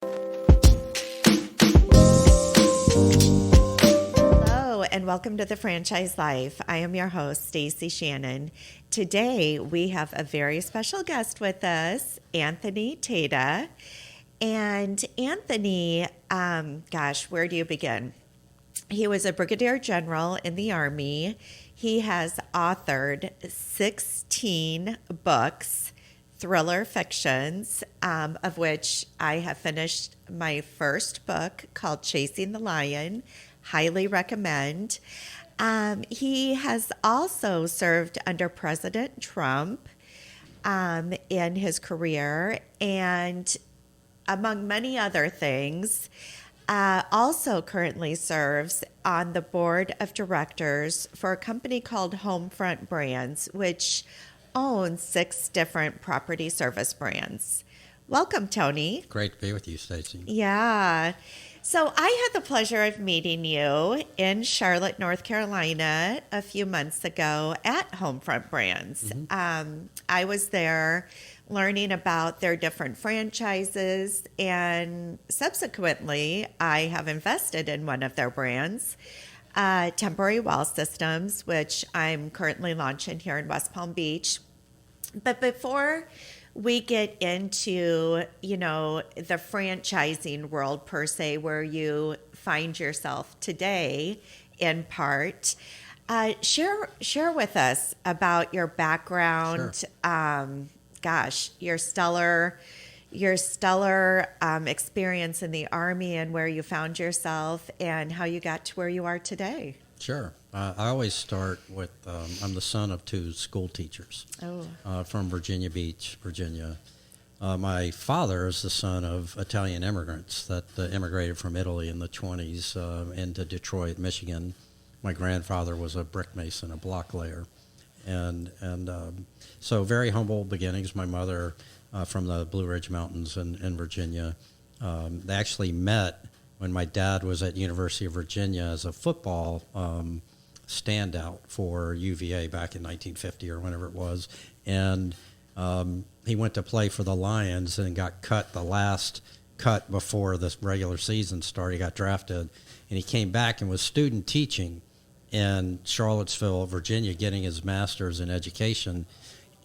Hello, and welcome to The Franchise Life. I am your host, Stacie Shannon. Today, we have a very special guest with us, Anthony Tata. And Anthony, where do you begin? He was a Brigadier General in the Army. He has authored 16 books, thriller fictions, of which I have finished my first book called Chasing the Lion. Highly recommend. He has also served under President Trump in his career, and among many other things, also currently serves on the board of directors for a company called Homefront Brands, which owns 6 different property service brands. Welcome, Tony. Great to be with you, Stacie. Yeah. So I had the pleasure of meeting you in Charlotte, North Carolina a few months ago at Homefront Brands. Mm-hmm. I was there learning about their different franchises, and subsequently I have invested in one of their brands, Temporary Wall Systems, which I'm currently launching here in West Palm Beach. But before we get into, the franchising world per se, where you find yourself today in part, share with us about your background. Sure. Your stellar experience in the Army and where you found yourself and how you got to where you are today. Sure. I always start with, I'm the son of 2 school teachers from Virginia Beach, Virginia. My father is the son of Italian immigrants that immigrated from Italy in the 20s into Detroit, Michigan. My grandfather was a brick mason, a block layer. So very humble beginnings. My mother from the Blue Ridge Mountains in Virginia. They actually met when my dad was at University of Virginia as a football standout for UVA back in 1950 or whenever it was. And he went to play for the Lions and got cut the last cut before this regular season started. He got drafted, and he came back and was student teaching in Charlottesville, Virginia, getting his master's in education,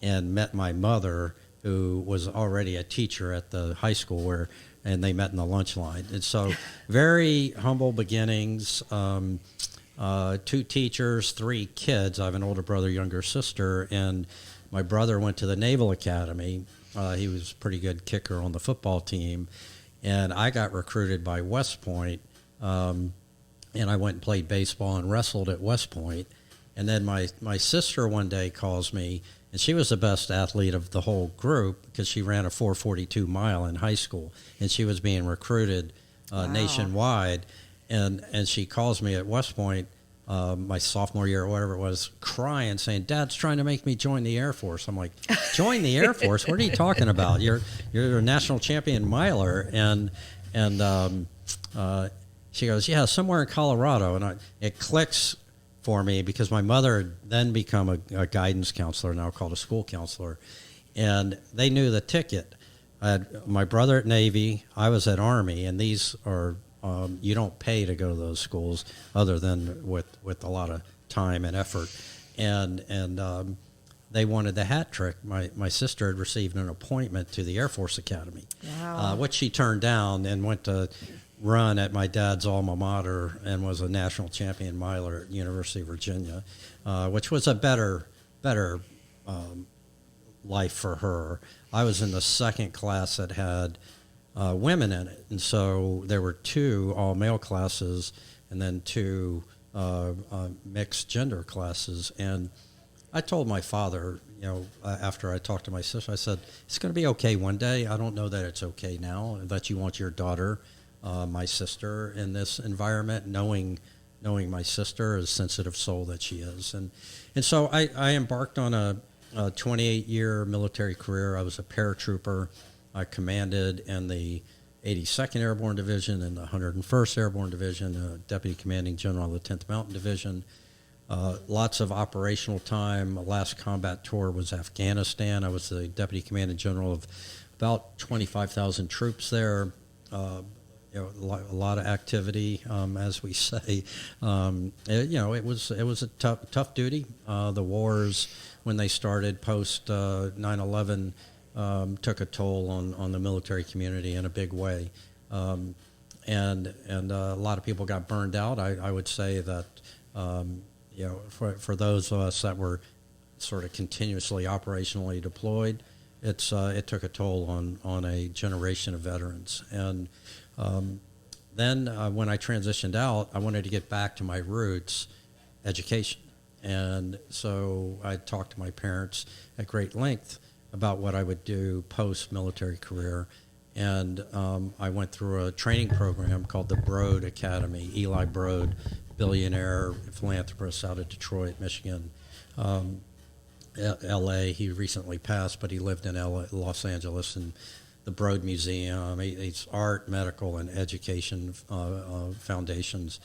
and met my mother, who was already a teacher at the high school and they met in the lunch line. And so very humble beginnings, 2 teachers, 3 kids. I have an older brother, younger sister, and my brother went to the Naval Academy. He was a pretty good kicker on the football team, and I got recruited by West Point, and I went and played baseball and wrestled at West Point. And then my sister one day calls me, and she was the best athlete of the whole group because she ran a 4.42 mile in high school, and she was being recruited nationwide. And she calls me at West Point my sophomore year or whatever it was, crying, saying, "Dad's trying to make me join the Air Force." I'm like, "Join the Air Force? What are you talking about? You're a national champion miler." And she goes, "Yeah, somewhere in Colorado." And it clicks for me because my mother had then become a guidance counselor, now called a school counselor, and they knew the ticket. I had my brother at Navy, I was at Army, and these are you don't pay to go to those schools other than with a lot of time and effort, and they wanted the hat trick. My sister had received an appointment to the Air Force Academy, which she turned down, and went to run at my dad's alma mater and was a national champion miler at University of Virginia, which was a better life for her. I was in the second class that had women in it, and so there were 2 all-male classes and then 2 mixed gender classes. And I told my father, after I talked to my sister, I said, "It's going to be okay one day. I don't know that it's okay now, that you want your daughter, my sister, in this environment, knowing my sister, as sensitive soul that she is." And so I embarked on a 28-year military career. I was a paratrooper. I commanded in the 82nd Airborne Division and the 101st Airborne Division, Deputy Commanding General of the 10th Mountain Division. Lots of operational time. My last combat tour was Afghanistan. I was the Deputy Commanding General of about 25,000 troops there. a lot of activity, as we say. It was a tough duty. The wars, when they started post 9/11, took a toll on the military community in a big way, and a lot of people got burned out. I would say that for those of us that were sort of continuously operationally deployed, it took a toll on a generation of veterans. And then when I transitioned out, I wanted to get back to my roots, education. And so I talked to my parents at great length about what I would do post-military career. And I went through a training program called the Broad Academy. Eli Broad, billionaire philanthropist out of Detroit, Michigan. L.A. He recently passed, but he lived in Los Angeles, and the Broad Museum. It's art, medical, and education foundations.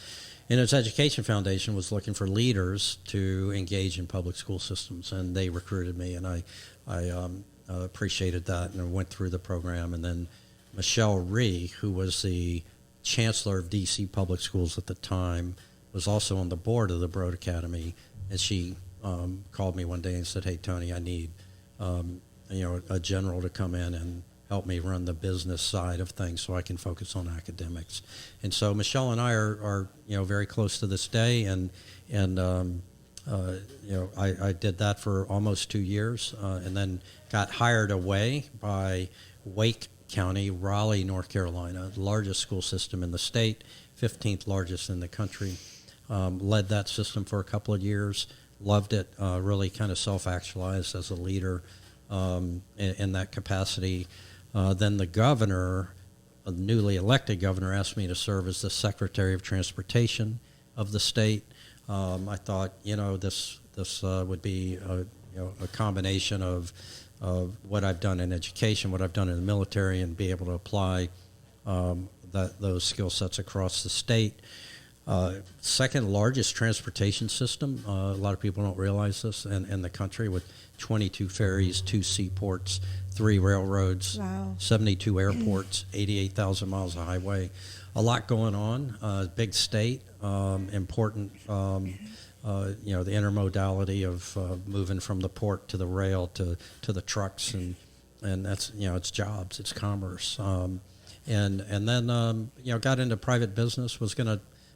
And his education foundation was looking for leaders to engage in public school systems, and they recruited me, and I appreciated that, and I went through the program. And then Michelle Rhee, who was the chancellor of D.C. Public Schools at the time, was also on the board of the Broad Academy, and she called me one day and said, "Hey, Tony, I need a general to come in and help me run the business side of things so I can focus on academics." And so Michelle and I are very close to this day, and I did that for almost 2 years, and then got hired away by Wake County, Raleigh, North Carolina, the largest school system in the state, 15th largest in the country. Led that system for a couple of years. Loved it, really kind of self-actualized as a leader in that capacity. Then the governor, a newly elected governor, asked me to serve as the Secretary of Transportation of the state. I thought, this would be a combination of what I've done in education, what I've done in the military, and be able to apply those skill sets across the state. Second largest transportation system. A lot of people don't realize this in the country, with 22 ferries, 2 seaports, 3 railroads, wow. 72 airports, 88,000 miles of highway. A lot going on. Big state, important. The intermodality of moving from the port to the rail to the trucks, and that's it's jobs, it's commerce. And then got into private business.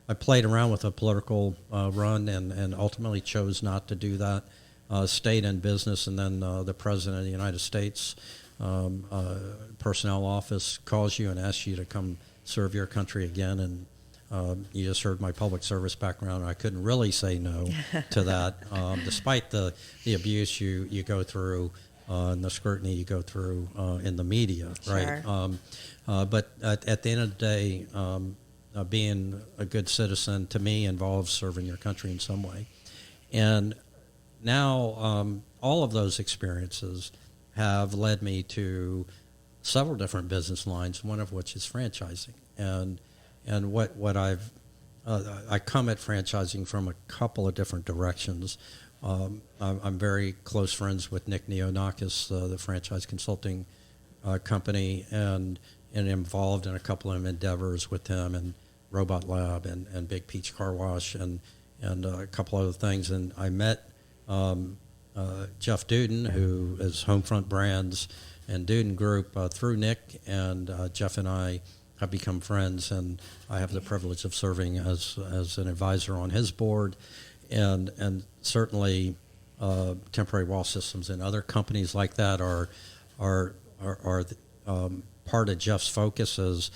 I played around with a political run and ultimately chose not to do that. Stayed in business, and then the President of the United States personnel office calls you and asks you to come serve your country again. And you just heard my public service background, and I couldn't really say no to that, despite the abuse you go through and the scrutiny you go through in the media, right? Sure. But at the end of the day, being a good citizen to me involves serving your country in some way. And now all of those experiences have led me to several different business lines, one of which is franchising. And what I come at franchising from a couple of different directions. I'm very close friends with Nick Neonakis, the franchise consulting company, and involved in a couple of endeavors with him, and Robot Lab and Big Peach Car Wash and a couple other things. And I met Jeff Duden, who is Homefront Brands and Duden Group, through Nick, and Jeff and I have become friends, and I have the privilege of serving as an advisor on his board, and certainly Temporary Wall Systems and other companies like that are part of Jeff's focus is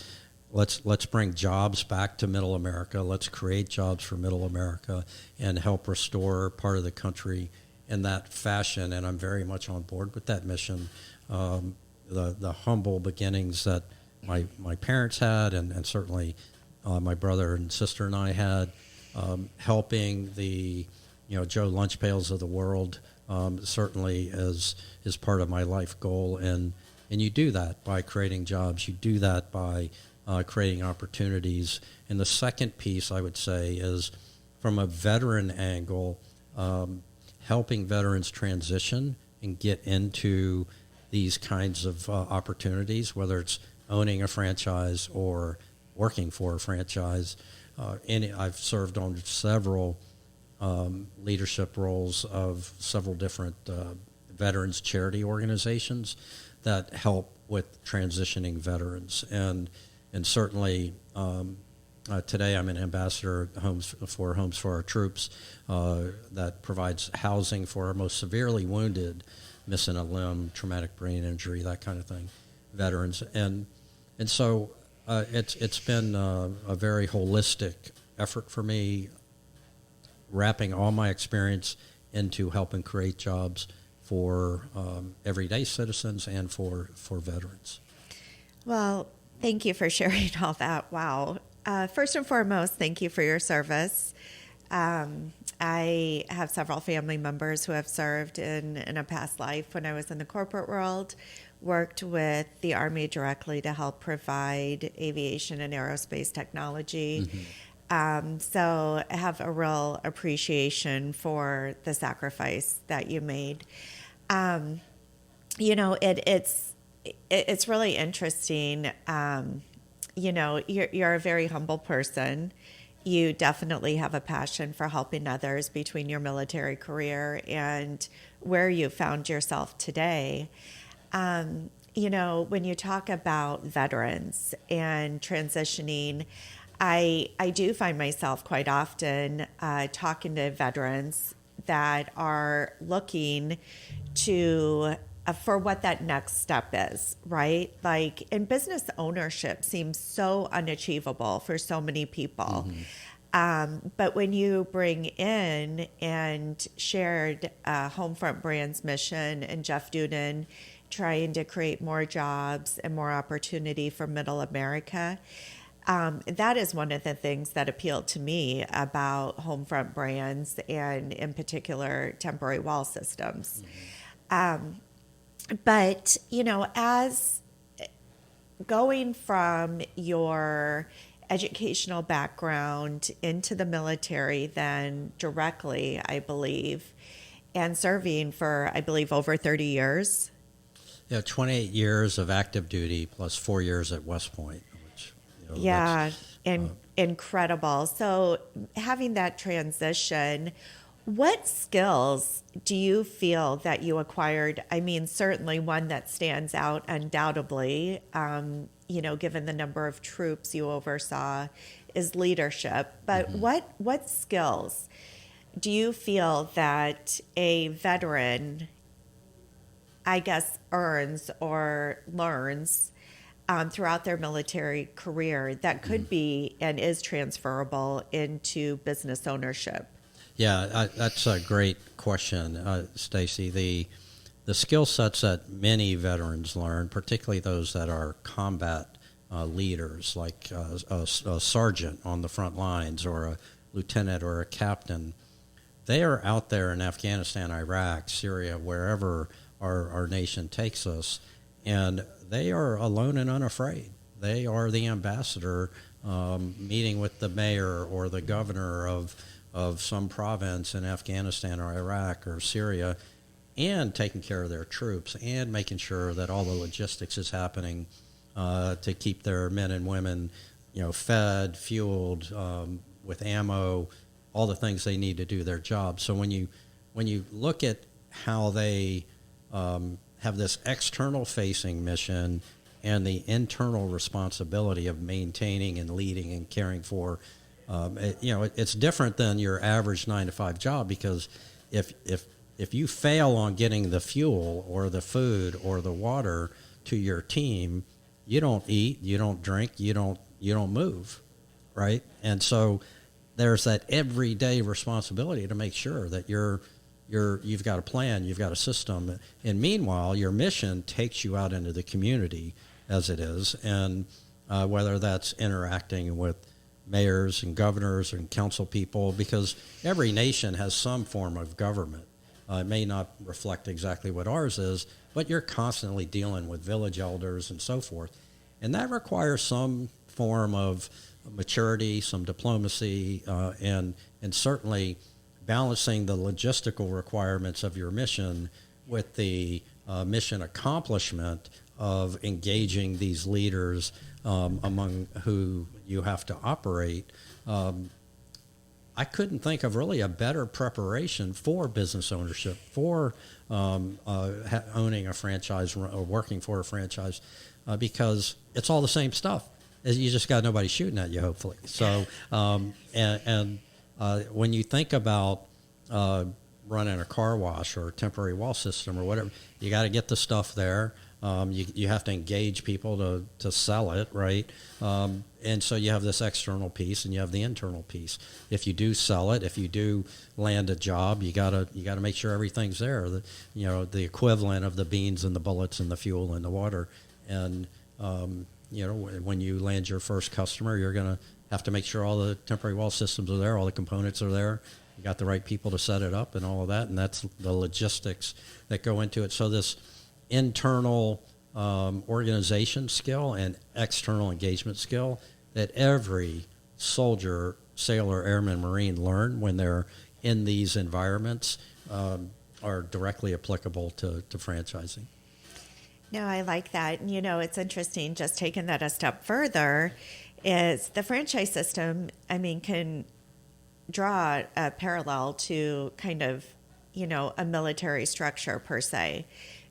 let's bring jobs back to Middle America. Let's create jobs for Middle America and help restore part of the country in that fashion. And I'm very much on board with that mission. The humble beginnings that my parents had, and certainly my brother and sister and I had, helping the Joe Lunchpails of the world, certainly is part of my life goal. And you do that by creating jobs. You do that by creating opportunities. And the second piece, I would say, is from a veteran angle, helping veterans transition and get into these kinds of opportunities, whether it's owning a franchise or working for a franchise. I've served on several leadership roles of several different veterans charity organizations that help with transitioning veterans. And certainly today I'm an ambassador at Homes for Our Troops that provides housing for our most severely wounded, missing a limb, traumatic brain injury, that kind of thing, veterans. And so it's been a very holistic effort for me, wrapping all my experience into helping create jobs for everyday citizens and for veterans. Well, thank you for sharing all that. Wow. First and foremost, thank you for your service. I have several family members who have served in a past life. When I was in the corporate world, worked with the Army directly to help provide aviation and aerospace technology. So I have a real appreciation for the sacrifice that you made. It's really interesting. You're a very humble person. You definitely have a passion for helping others between your military career and where you found yourself today. When you talk about veterans and transitioning, I do find myself quite often talking to veterans that are looking to for what that next step is, right? Like, in business ownership seems so unachievable for so many people. But when you bring in and shared Homefront Brands mission and Jeff Duden trying to create more jobs and more opportunity for middle America, that is one of the things that appealed to me about Homefront Brands and in particular temporary wall systems. But, as going from your educational background into the military, then directly, I believe, and serving for, I believe, over 30 years. Yeah, 28 years of active duty plus 4 years at West Point. Which, incredible. So having that transition, what skills do you feel that you acquired? I mean, certainly one that stands out undoubtedly, given the number of troops you oversaw, is leadership. But what skills do you feel that a veteran, I guess, earns or learns throughout their military career that could be and is transferable into business ownership? Yeah, that's a great question, Stacie. The skill sets that many veterans learn, particularly those that are combat leaders, like a sergeant on the front lines or a lieutenant or a captain, they are out there in Afghanistan, Iraq, Syria, wherever our nation takes us, and they are alone and unafraid. They are the ambassador meeting with the mayor or the governor of some province in Afghanistan or Iraq or Syria, and taking care of their troops and making sure that all the logistics is happening to keep their men and women, fed, fueled, with ammo, all the things they need to do their job. So when you look at how they have this external facing mission and the internal responsibility of maintaining and leading and caring for, it's different than your average 9-to-5 job, because if you fail on getting the fuel or the food or the water to your team, you don't eat, you don't drink, you don't move, right? And so there's that everyday responsibility to make sure that you've got a plan, you've got a system, and meanwhile your mission takes you out into the community as it is, and whether that's interacting with mayors and governors and council people, because every nation has some form of government. It may not reflect exactly what ours is, but you're constantly dealing with village elders and so forth. And that requires some form of maturity, some diplomacy, and certainly balancing the logistical requirements of your mission with the mission accomplishment of engaging these leaders among who you have to operate. I couldn't think of really a better preparation for business ownership, for owning a franchise or working for a franchise, because it's all the same stuff. You just got nobody shooting at you, hopefully. So, when you think about running a car wash or a temporary wall system or whatever, you got to get the stuff there. You have to engage people to sell it, right? And so you have this external piece and you have the internal piece. If you do sell it, if you do land a job, you gotta make sure everything's there. The equivalent of the beans and the bullets and the fuel and the water. And when you land your first customer, you're gonna have to make sure all the temporary wall systems are there, all the components are there. You got the right people to set it up and all of that, and that's the logistics that go into it. So this internal organization skill and external engagement skill that every soldier, sailor, airman, Marine learn when they're in these environments are directly applicable to franchising. No, I like that. And, it's interesting, just taking that a step further, is the franchise system, can draw a parallel to kind of, a military structure per se.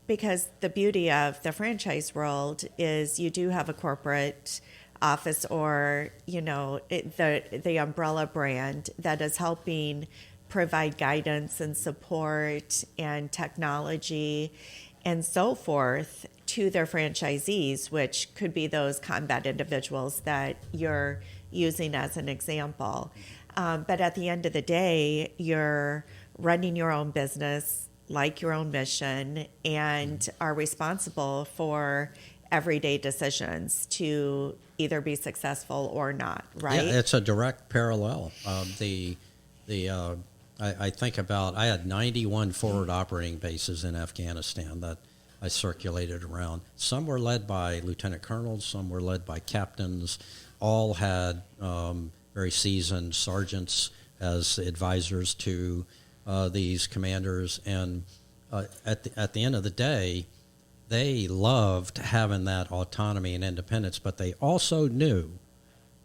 Because the beauty of the franchise world is you do have a corporate office or, the umbrella brand that is helping provide guidance and support and technology and so forth to their franchisees, which could be those combat individuals that you're using as an example. But at the end of the day, you're running your own business, like your own mission, and are responsible for everyday decisions to either be successful or not, right? Yeah, it's a direct parallel. I think about, I had 91 forward operating bases in Afghanistan that I circulated around. Some were led by lieutenant colonels, some were led by captains, all had very seasoned sergeants as advisors to these commanders, and at the end of the day, they loved having that autonomy and independence, but they also knew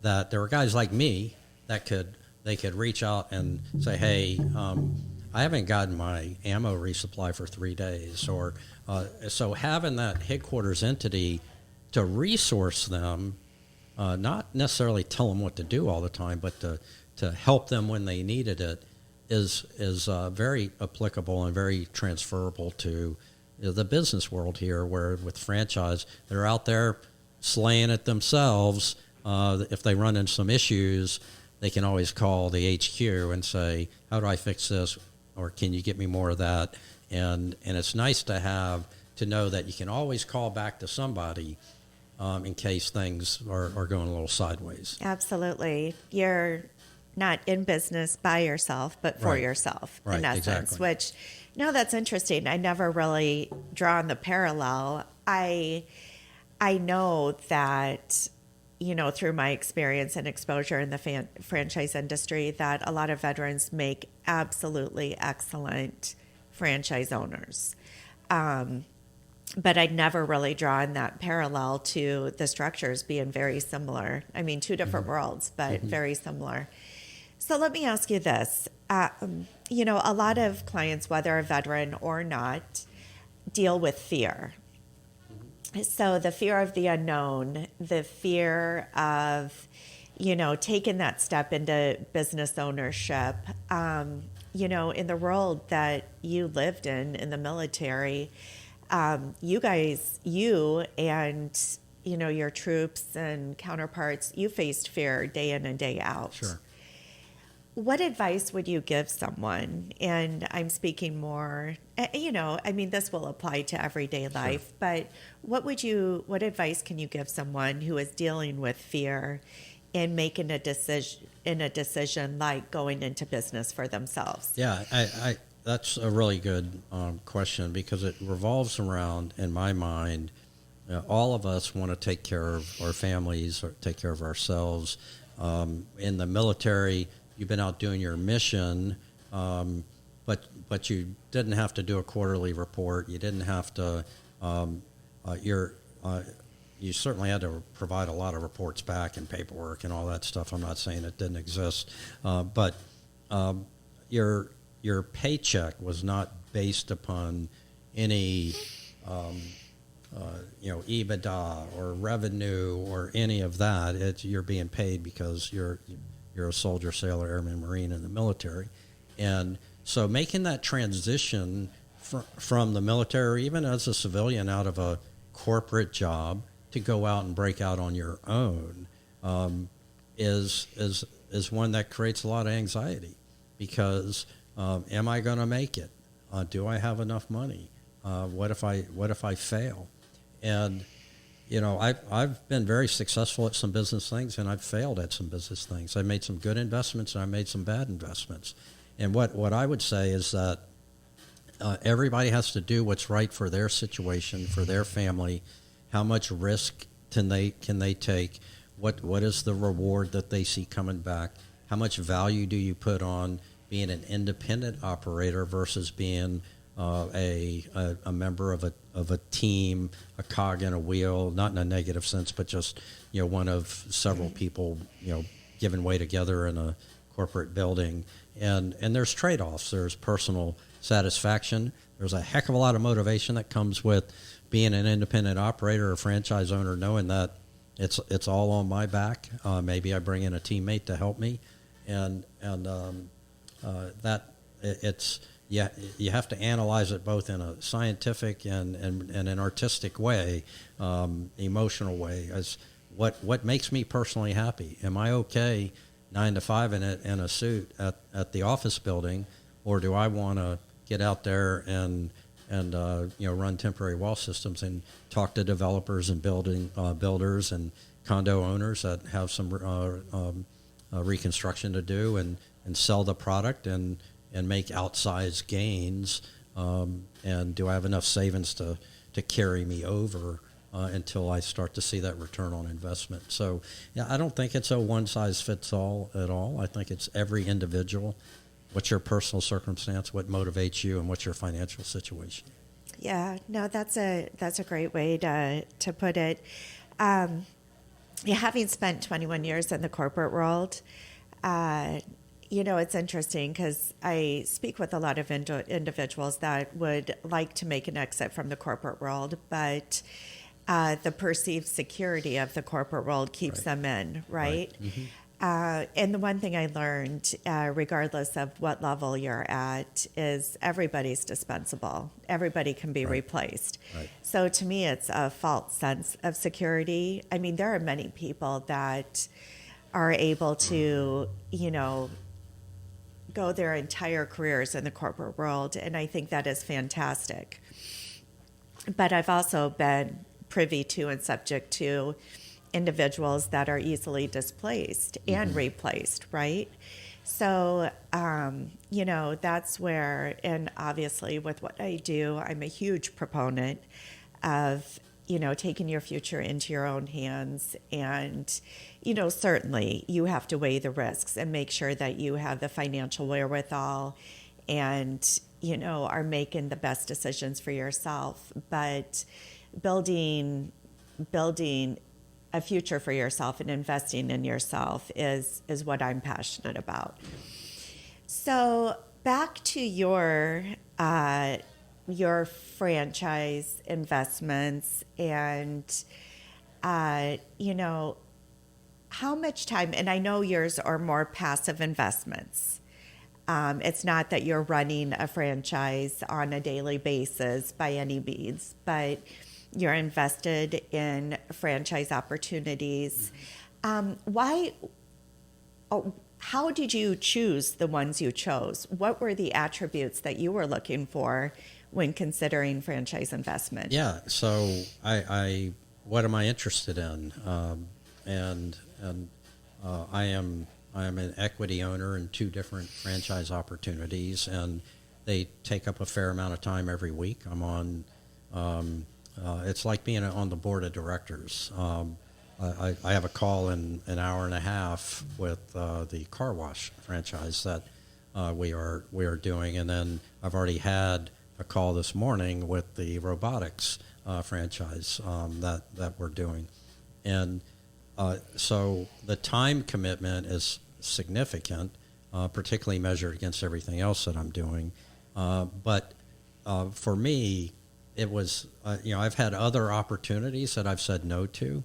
that there were guys like me that they could reach out and say, hey, I haven't gotten my ammo resupply for 3 days, or so having that headquarters entity to resource them, not necessarily tell them what to do all the time, but to help them when they needed it, is very applicable and very transferable to the business world here, where with franchise, they're out there slaying it themselves. If they run into some issues, they can always call the HQ and say, how do I fix this? Or can you get me more of that? And it's nice to know that you can always call back to somebody in case things are going a little sideways. Absolutely. You're not in business by yourself, but for yourself, in essence, exactly. Which, that's interesting. I never really drawn the parallel. I know that, through my experience and exposure in the franchise industry, that a lot of veterans make absolutely excellent franchise owners. But I'd never really drawn that parallel to the structures being very similar. Two different worlds, but very similar. So let me ask you this. A lot of clients, whether a veteran or not, deal with fear. So the fear of the unknown, the fear of, taking that step into business ownership. In the world that you lived in the military, you and your troops and counterparts, you faced fear day in and day out. Sure. What advice would you give someone? And I'm speaking more, this will apply to everyday life, but what advice can you give someone who is dealing with fear in making a decision like going into business for themselves? Yeah, I that's a really good question, because it revolves around, in my mind, all of us want to take care of our families or take care of ourselves. In the military, you've been out doing your mission, but you didn't have to do a quarterly report. You didn't have to. you certainly had to provide a lot of reports back and paperwork and all that stuff. I'm not saying it didn't exist, but your paycheck was not based upon any EBITDA or revenue or any of that. You're being paid because you're a soldier, sailor, airman, marine in the military, and so making that transition from the military, or even as a civilian, out of a corporate job to go out and break out on your own is one that creates a lot of anxiety, because am I going to make it? Do I have enough money? What if I fail? And I've been very successful at some business things, and I've failed at some business things. I made some good investments, and I made some bad investments. And what I would say is that everybody has to do what's right for their situation, for their family. How much risk can they take? What is the reward that they see coming back? How much value do you put on being an independent operator versus being a member of a team, a cog in a wheel, not in a negative sense, but just one of several people giving way together in a corporate building? And there's trade-offs. There's personal satisfaction. There's a heck of a lot of motivation that comes with being an independent operator or franchise owner, knowing that it's all on my back. Maybe I bring in a teammate to help me, and that it's. Yeah, you have to analyze it both in a scientific and an artistic way, emotional way. As what makes me personally happy? Am I okay 9 to 5 in a suit at the office building, or do I want to get out there and run temporary wall systems and talk to developers and builders and condo owners that have some reconstruction to do and sell the product and make outsized gains, and do I have enough savings to carry me over until I start to see that return on investment? So, yeah, I don't think it's a one-size-fits-all at all. I think it's every individual. What's your personal circumstance? What motivates you? And what's your financial situation? Yeah, no, that's a great way to put it. Having spent 21 years in the corporate world, it's interesting because I speak with a lot of individuals that would like to make an exit from the corporate world, but the perceived security of the corporate world keeps them in, right? Mm-hmm. And the one thing I learned, regardless of what level you're at, is everybody's dispensable. Everybody can be replaced. Right. So to me, it's a false sense of security. I mean, there are many people that are able to, go their entire careers in the corporate world, and I think that is fantastic. But I've also been privy to and subject to individuals that are easily displaced and replaced, right? So, that's where, and obviously with what I do, I'm a huge proponent of, taking your future into your own hands. And, certainly you have to weigh the risks and make sure that you have the financial wherewithal and, are making the best decisions for yourself. But building a future for yourself and investing in yourself is what I'm passionate about. So back to your franchise investments and, how much time, and I know yours are more passive investments. It's not that you're running a franchise on a daily basis by any means, but you're invested in franchise opportunities. How did you choose the ones you chose? What were the attributes that you were looking for when considering franchise investment? Yeah, so I what am I interested in? I am an equity owner in 2 different franchise opportunities, and they take up a fair amount of time every week. I'm on. It's like being on the board of directors. I have a call in an hour and a half with the car wash franchise that we are doing, and then I've already had a call this morning with the robotics franchise that we're doing. And so the time commitment is significant, particularly measured against everything else that I'm doing. But for me, it was, I've had other opportunities that I've said no to,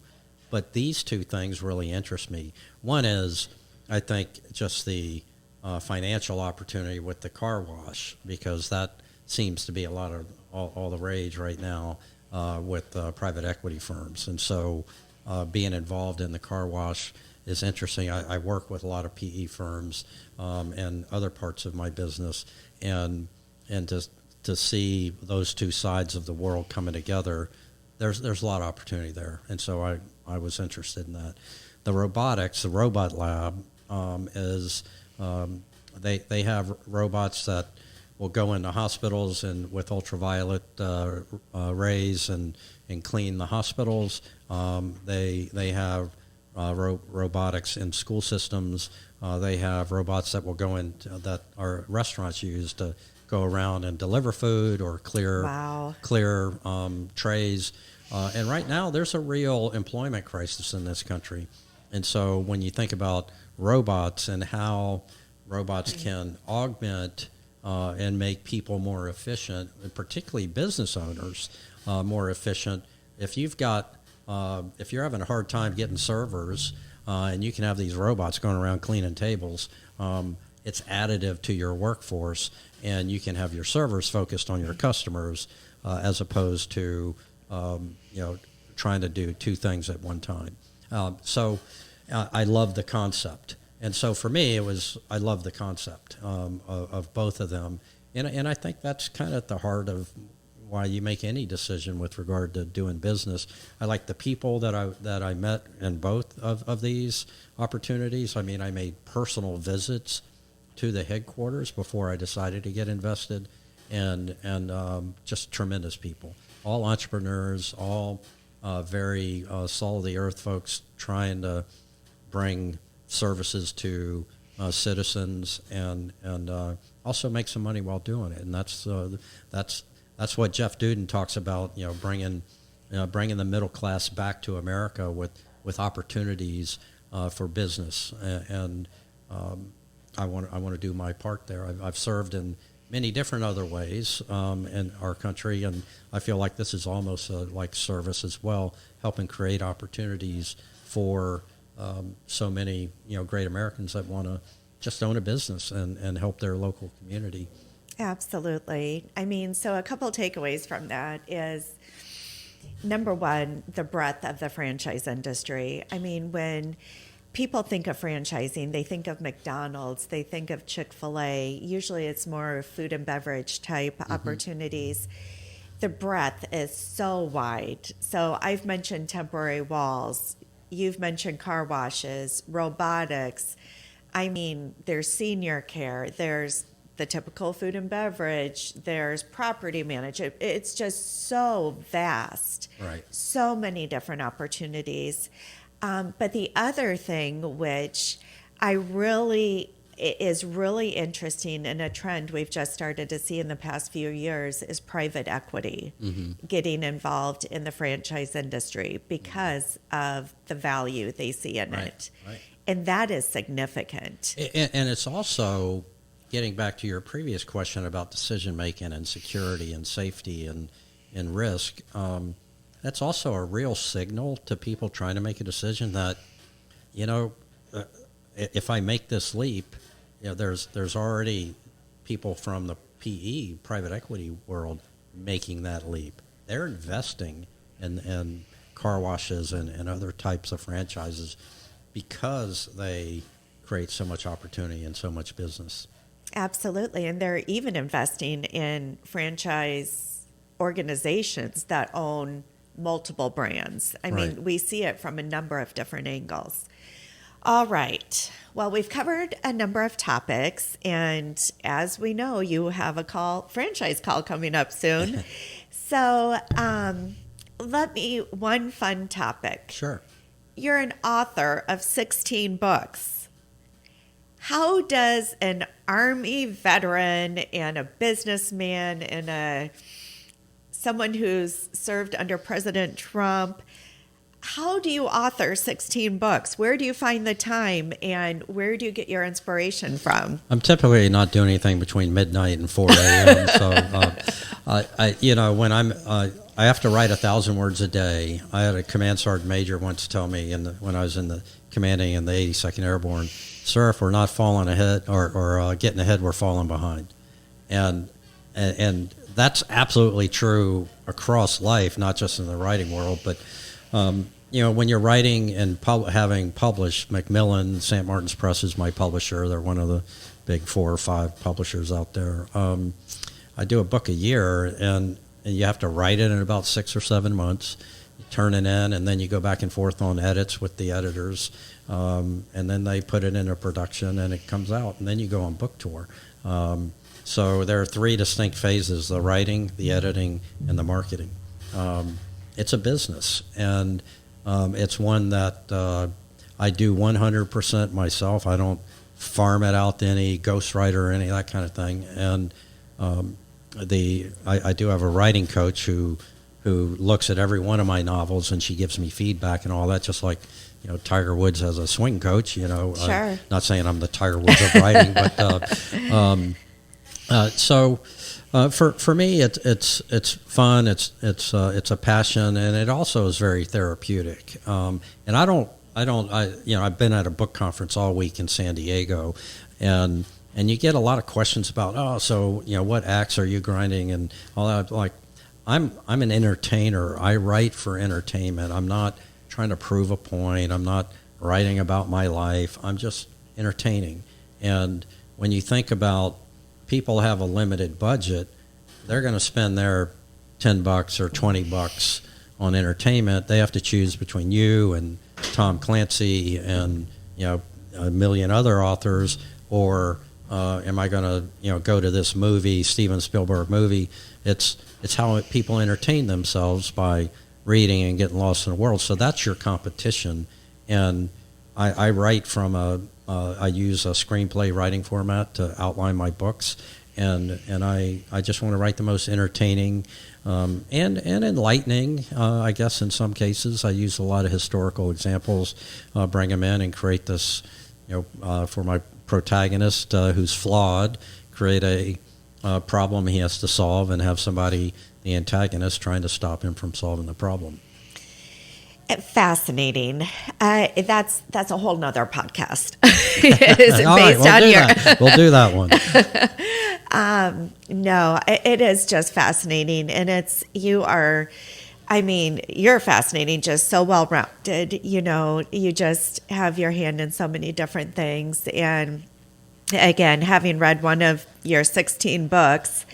but these two things really interest me. One is, I think, just the financial opportunity with the car wash, because that seems to be a lot of all the rage right now with private equity firms. And so being involved in the car wash is interesting. I work with a lot of PE firms and other parts of my business, and to see those two sides of the world coming together, there's a lot of opportunity there. And so I was interested in that. The robotics, the robot lab is they have robots that will go into hospitals and with ultraviolet rays and clean the hospitals. They have robotics in school systems. They have robots that will go in that our restaurants use to go around and deliver food or clear trays. And right now, there's a real employment crisis in this country. And so when you think about robots and how robots can augment and make people more efficient, and particularly business owners more efficient, if you're having a hard time getting servers and you can have these robots going around cleaning tables, it's additive to your workforce, and you can have your servers focused on your customers as opposed to trying to do two things at one time. So I love the concept. And so for me, I love the concept of both of them. And I think that's kind of at the heart of why you make any decision with regard to doing business. I like the people that I met in both of these opportunities. I mean, I made personal visits to the headquarters before I decided to get invested, and just tremendous people, all entrepreneurs, all very soul of the earth folks trying to bring services to citizens and also make some money while doing it. And that's what Jeff Duden talks about. Bringing the middle class back to America with opportunities for business. And I want to do my part there. I've served in many different other ways in our country, and I feel like this is almost like service as well, helping create opportunities for so many great Americans that want to just own a business and help their local community. Absolutely. I mean, so a couple takeaways from that is, number one, the breadth of the franchise industry. I mean, when people think of franchising, they think of McDonald's, they think of Chick-fil-A. Usually it's more food and beverage type opportunities. The breadth is so wide. So I've mentioned temporary walls. You've mentioned car washes, robotics. I mean, there's senior care, there's the typical food and beverage, there's property management. It's just so vast. Right. So many different opportunities. But the other thing which is really interesting, and a trend we've just started to see in the past few years, is private equity getting involved in the franchise industry because of the value they see in it. Right. And that is significant. And it's also, getting back to your previous question about decision making and security and safety and risk, that's also a real signal to people trying to make a decision that, if I make this leap, there's already people from the PE, private equity world, making that leap. They're investing in car washes and other types of franchises because they create so much opportunity and so much business. Absolutely. And they're even investing in franchise organizations that own multiple brands. I mean, we see it from a number of different angles. All right. Well, we've covered a number of topics, and as we know, you have a franchise call coming up soon. So one fun topic. Sure. You're an author of 16 books. How does an Army veteran and a businessman and a someone who's served under President Trump, how do you author 16 books? Where do you find the time, and where do you get your inspiration from? I'm typically not doing anything between midnight and 4 a.m. So, when I have to write 1,000 words a day. I had a command sergeant major once tell me when I was commanding in the 82nd Airborne, sir, if we're not falling ahead or getting ahead, we're falling behind. And that's absolutely true across life, not just in the writing world, but when you're writing and having published, Macmillan, St. Martin's Press is my publisher. They're one of the big 4 or 5 publishers out there. I do a book a year, and you have to write it in about 6 or 7 months. You turn it in, and then you go back and forth on edits with the editors, and then they put it into production, and it comes out, and then you go on book tour. So there are 3 distinct phases: the writing, the editing, and the marketing. It's a business, and it's one that I do 100% myself. I don't farm it out to any ghostwriter or any of that kind of thing. And I do have a writing coach who looks at every one of my novels, and she gives me feedback and all that, just like Tiger Woods has a swing coach. Sure. Not saying I'm the Tiger Woods of writing, but for me, it's fun. It's a passion, and it also is very therapeutic. And I've been at a book conference all week in San Diego, and you get a lot of questions about, what axe are you grinding and all that. Like, I'm an entertainer. I write for entertainment. I'm not trying to prove a point. I'm not writing about my life. I'm just entertaining. And when you think about people have a limited budget, they're going to spend their $10 or $20 on entertainment. They have to choose between you and Tom Clancy and a million other authors, or am I going to go to this movie, Steven Spielberg movie? It's how people entertain themselves, by reading and getting lost in the world. So that's your competition. And I write from I use a screenplay writing format to outline my books, and I just want to write the most entertaining and enlightening. I guess in some cases I use a lot of historical examples, bring them in and create this, for my protagonist who's flawed, create a problem he has to solve, and have somebody, the antagonist, trying to stop him from solving the problem. Fascinating. That's a whole nother podcast. Is it All based right, on your? We'll do that one. No, it is just fascinating, and you're fascinating, just so well-rounded. You just have your hand in so many different things, and again, having read one of your 16 books,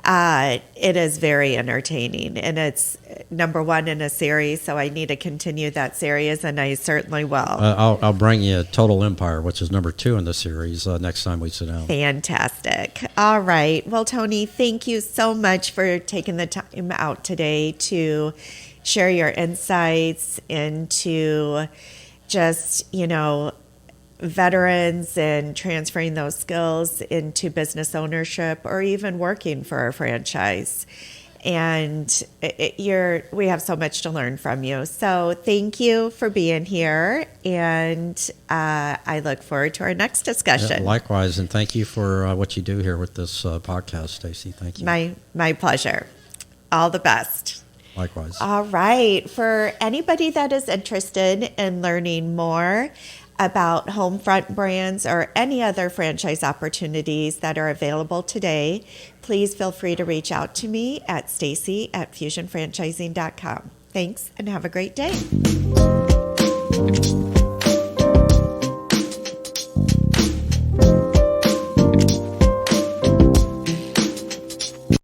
it is very entertaining, and it's number 1 in a series, so I need to continue that series, and I certainly will. I'll bring you Total Empire, which is number 2 in the series, next time we sit down. Fantastic. All right. Well, Tony, thank you so much for taking the time out today to share your insights into just, veterans and transferring those skills into business ownership, or even working for a franchise. And we have so much to learn from you. So thank you for being here, and I look forward to our next discussion. Yeah, likewise, and thank you for what you do here with this podcast, Stacie. Thank you. My pleasure. All the best. Likewise. All right. For anybody that is interested in learning more about Homefront Brands or any other franchise opportunities that are available today, please feel free to reach out to me at Stacie@fusionfranchising.com. Thanks, and have a great day.